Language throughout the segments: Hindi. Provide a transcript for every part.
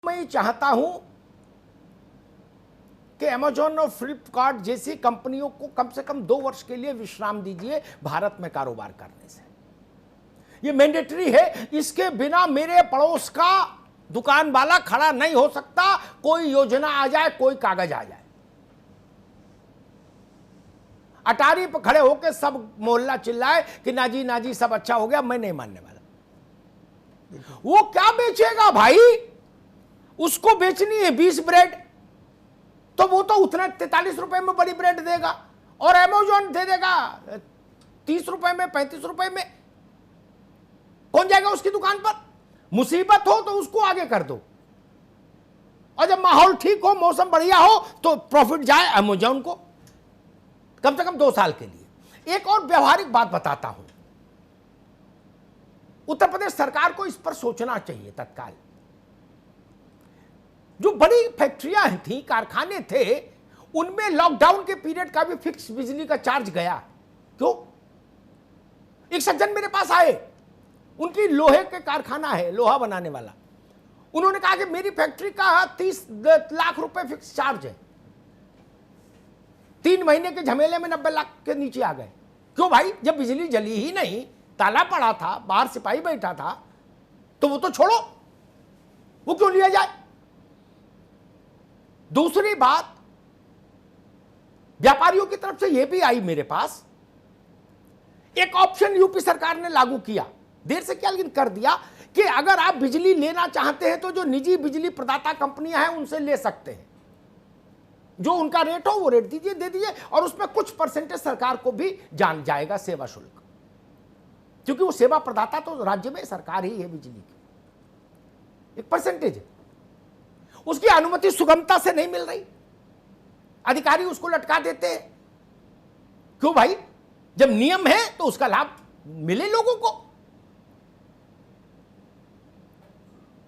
मैं ये चाहता हूं कि अमेजॉन और फ्लिपकार्ट जैसी कंपनियों को कम से कम 2 वर्ष के लिए विश्राम दीजिए भारत में कारोबार करने से। ये मैंडेटरी है, इसके बिना मेरे पड़ोस का दुकान वाला खड़ा नहीं हो सकता। कोई योजना आ जाए, कोई कागज आ जाए, अटारी पर खड़े होकर सब मोहल्ला चिल्लाए कि नाजी नाजी सब अच्छा हो गया, मैं नहीं मानने वाला। वो क्या बेचेगा भाई? उसको बेचनी है 20 ब्रेड, तो वो तो उतना 43 रुपए में बड़ी ब्रेड देगा और अमेजॉन दे देगा 30 रुपए में, 35 रुपए में। कौन जाएगा उसकी दुकान पर? मुसीबत हो तो उसको आगे कर दो, और जब माहौल ठीक हो, मौसम बढ़िया हो, तो प्रॉफिट जाए अमेजॉन को कम से कम 2 साल के लिए। एक और व्यवहारिक बात बताता हूं, उत्तर प्रदेश सरकार को इस पर सोचना चाहिए तत्काल। जो बड़ी फैक्ट्रियां थी, कारखाने थे, उनमें लॉकडाउन के पीरियड का भी फिक्स बिजली का चार्ज गया। क्यों? एक सज्जन मेरे पास आए, उनकी लोहे के कारखाना है, लोहा बनाने वाला। उन्होंने कहा कि मेरी फैक्ट्री का 30 लाख रुपए फिक्स चार्ज है। 3 महीने के झमेले में 90 लाख के नीचे आ गए। क्यों भाई? जब बिजली जली ही नहीं, ताला पड़ा था, बाहर सिपाही बैठा था, तो वो तो छोड़ो, वो क्यों लिया जाए? दूसरी बात, व्यापारियों की तरफ से यह भी आई मेरे पास, एक ऑप्शन यूपी सरकार ने लागू किया, देर से क्या लेकिन कर दिया, कि अगर आप बिजली लेना चाहते हैं तो जो निजी बिजली प्रदाता कंपनियां हैं उनसे ले सकते हैं। जो उनका रेट हो वो रेट दीजिए, दे दीजिए, और उसमें कुछ परसेंटेज सरकार को भी जान जाएगा सेवा शुल्क, क्योंकि वो सेवा प्रदाता तो राज्य में सरकार ही है बिजली की। एक परसेंटेज है, उसकी अनुमति सुगमता से नहीं मिल रही, अधिकारी उसको लटका देते हैं। क्यों भाई? जब नियम है तो उसका लाभ मिले लोगों को।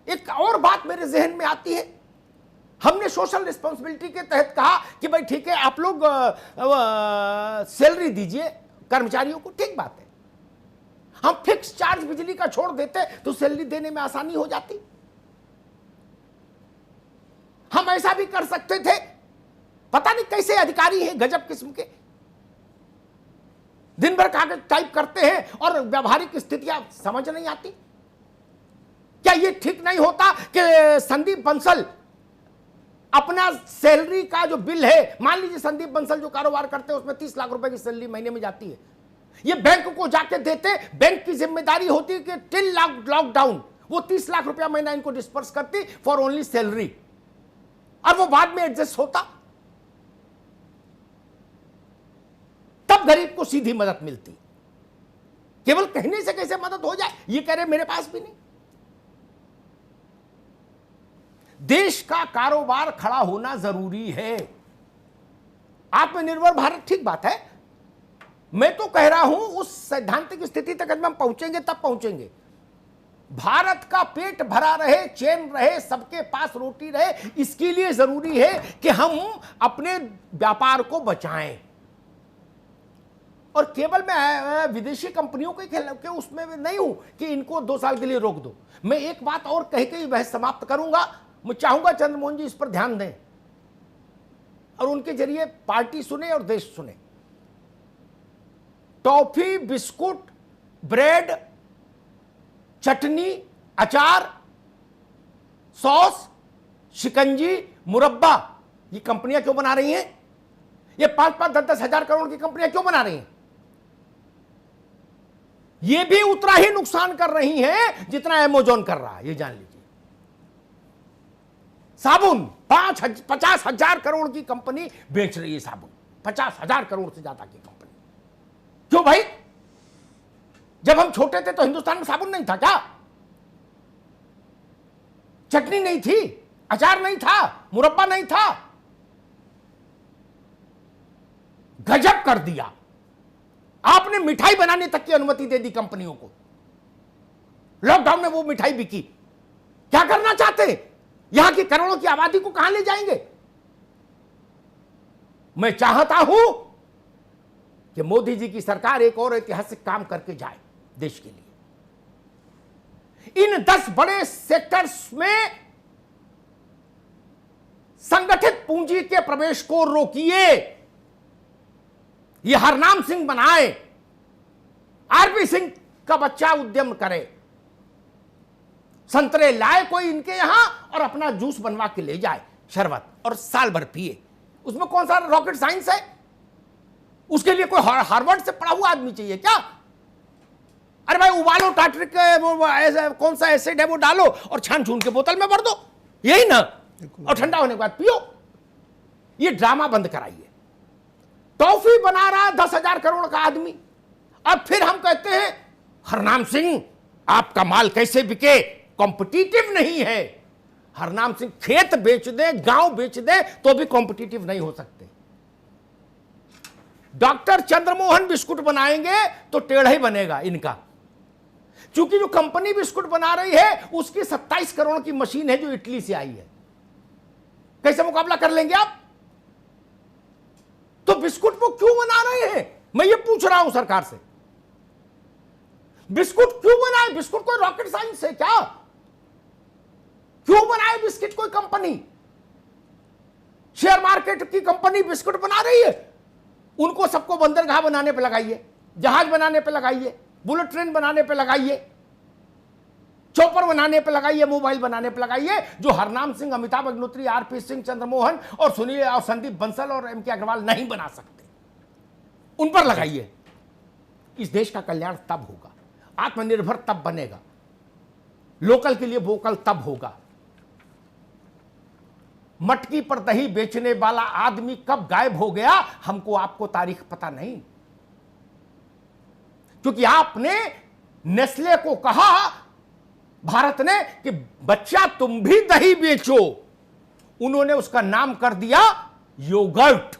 एक और बात मेरे जहन में आती है, हमने सोशल रिस्पॉन्सिबिलिटी के तहत कहा कि भाई ठीक है, आप लोग सैलरी दीजिए कर्मचारियों को, ठीक बात है। हम फिक्स चार्ज बिजली का छोड़ देते तो सैलरी देने में आसानी हो जाती। हम ऐसा भी कर सकते थे, पता नहीं कैसे अधिकारी हैं, गजब किस्म के, दिन भर कागज टाइप करते हैं और व्यवहारिक स्थितियां समझ नहीं आती। क्या यह ठीक नहीं होता कि संदीप बंसल अपना सैलरी का जो बिल है, मान लीजिए संदीप बंसल जो कारोबार करते हैं उसमें 30 लाख रुपए की सैलरी महीने में जाती है, ये बैंक को जाके देते, बैंक की जिम्मेदारी होती है कि टिल लॉकडाउन वो 30 लाख रुपया महीना इनको डिस्पर्स करती फॉर ओनली सैलरी, और वो बाद में एडजस्ट होता, तब गरीब को सीधी मदद मिलती। केवल कहने से कैसे मदद हो जाए, ये कह रहे मेरे पास भी नहीं। देश का कारोबार खड़ा होना जरूरी है। आत्मनिर्भर भारत ठीक बात है, मैं तो कह रहा हूं उस सैद्धांतिक स्थिति तक जब हम पहुंचेंगे तब पहुंचेंगे। भारत का पेट भरा रहे, चैन रहे, सबके पास रोटी रहे, इसके लिए जरूरी है कि हम अपने व्यापार को बचाएं। और केवल मैं विदेशी कंपनियों के उसमें नहीं हूं कि इनको 2 साल के लिए रोक दो। मैं एक बात और कह के बहस समाप्त करूंगा। मैं चाहूंगा चंद्रमोहन जी इस पर ध्यान दें और उनके जरिए पार्टी सुने और देश सुने। टॉफी, बिस्कुट, ब्रेड, चटनी, अचार, सॉस, शिकंजी, मुरब्बा, ये कंपनियां क्यों बना रही हैं? ये 5-5, 10-10 हजार करोड़ की कंपनियां क्यों बना रही हैं? ये भी उतना ही नुकसान कर रही हैं जितना अमेजॉन कर रहा है, ये जान लीजिए। साबुन 50 हजार करोड़ की कंपनी बेच रही है, साबुन 50 हजार करोड़ से ज्यादा की कंपनी। क्यों भाई? जब हम छोटे थे तो हिंदुस्तान में साबुन नहीं था क्या? चटनी नहीं थी, अचार नहीं था, मुरब्बा नहीं था। गजब कर दिया, आपने मिठाई बनाने तक की अनुमति दे दी कंपनियों को। लॉकडाउन में वो मिठाई बिकी। क्या करना चाहते हैं? यहां की करोड़ों की आबादी को कहां ले जाएंगे? मैं चाहता हूं कि मोदी जी की सरकार एक और ऐतिहासिक काम करके जाए देश के लिए। इन 10 बड़े सेक्टर्स में संगठित पूंजी के प्रवेश को रोकिए। ये हरनाम सिंह बनाए, आरपी सिंह का बच्चा उद्यम करे, संतरे लाए कोई इनके यहां और अपना जूस बनवा के ले जाए, शरबत, और साल भर पिए। उसमें कौन सा रॉकेट साइंस है? उसके लिए कोई हार्वर्ड से पढ़ा हुआ आदमी चाहिए क्या? अरे भाई उबालो टार्टरिक, वो कौन सा एसिड है वो डालो और छान छून के बोतल में भर दो, यही ना, और ठंडा होने के बाद पियो। ये ड्रामा बंद कराइए। टॉफी बना रहा 10,000 करोड़ का आदमी, अब फिर हम कहते हैं हरनाम सिंह आपका माल कैसे बिके, कॉम्पिटिटिव नहीं है। हरनाम सिंह खेत बेच दे, गांव बेच दे तो भी कॉम्पिटिटिव नहीं हो सकते। डॉक्टर चंद्रमोहन बिस्कुट बनाएंगे तो टेढ़ा ही बनेगा इनका, क्योंकि जो कंपनी बिस्कुट बना रही है उसकी 27 करोड़ की मशीन है जो इटली से आई है। कैसे मुकाबला कर लेंगे आप? तो बिस्कुट वो क्यों बना रहे हैं, मैं ये पूछ रहा हूं सरकार से। बिस्कुट क्यों बनाए? बिस्कुट कोई रॉकेट साइंस है क्या? क्यों बनाए बिस्किट कोई कंपनी? शेयर मार्केट की कंपनी बिस्कुट बना रही है, उनको सबको बंदरगाह बनाने पे लगाइए, जहाज बनाने पे लगाइए, बुलेट ट्रेन बनाने पे लगाइए, चौपर बनाने पे लगाइए, मोबाइल बनाने पे लगाइए। जो हरनाम सिंह, अमिताभ अग्निहोत्री, आरपी सिंह, चंद्रमोहन और सुनील और संदीप बंसल और एम के अग्रवाल नहीं बना सकते, उन पर लगाइए। इस देश का कल्याण तब होगा, आत्मनिर्भर तब बनेगा, लोकल के लिए वोकल तब होगा। मटकी पर दही बेचने वाला आदमी कब गायब हो गया, हमको आपको तारीख पता नहीं, क्योंकि आपने नेस्ले को कहा, भारत ने, कि बच्चा तुम भी दही बेचो, उन्होंने उसका नाम कर दिया योगर्ट।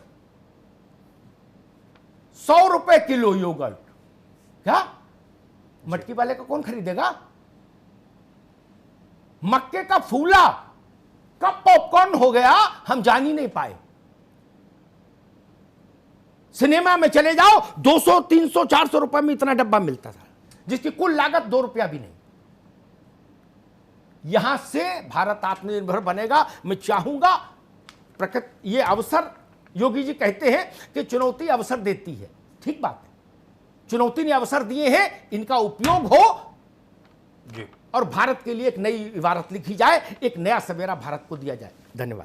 100 रुपए किलो योगर्ट। क्या मटकी वाले का कौन खरीदेगा? मक्के का फूला कब पॉपकॉर्न हो गया हम जान ही नहीं पाए। सिनेमा में चले जाओ 200, 300, 400 रुपए में इतना डब्बा मिलता था, जिसकी कुल लागत 2 रुपया भी नहीं। यहां से भारत आत्मनिर्भर बनेगा। मैं चाहूंगा प्रकृति, ये अवसर, योगी जी कहते हैं कि चुनौती अवसर देती है, ठीक बात है, चुनौती ने अवसर दिए हैं, इनका उपयोग हो जी, और भारत के लिए एक नई इबारत लिखी जाए, एक नया सवेरा भारत को दिया जाए। धन्यवाद।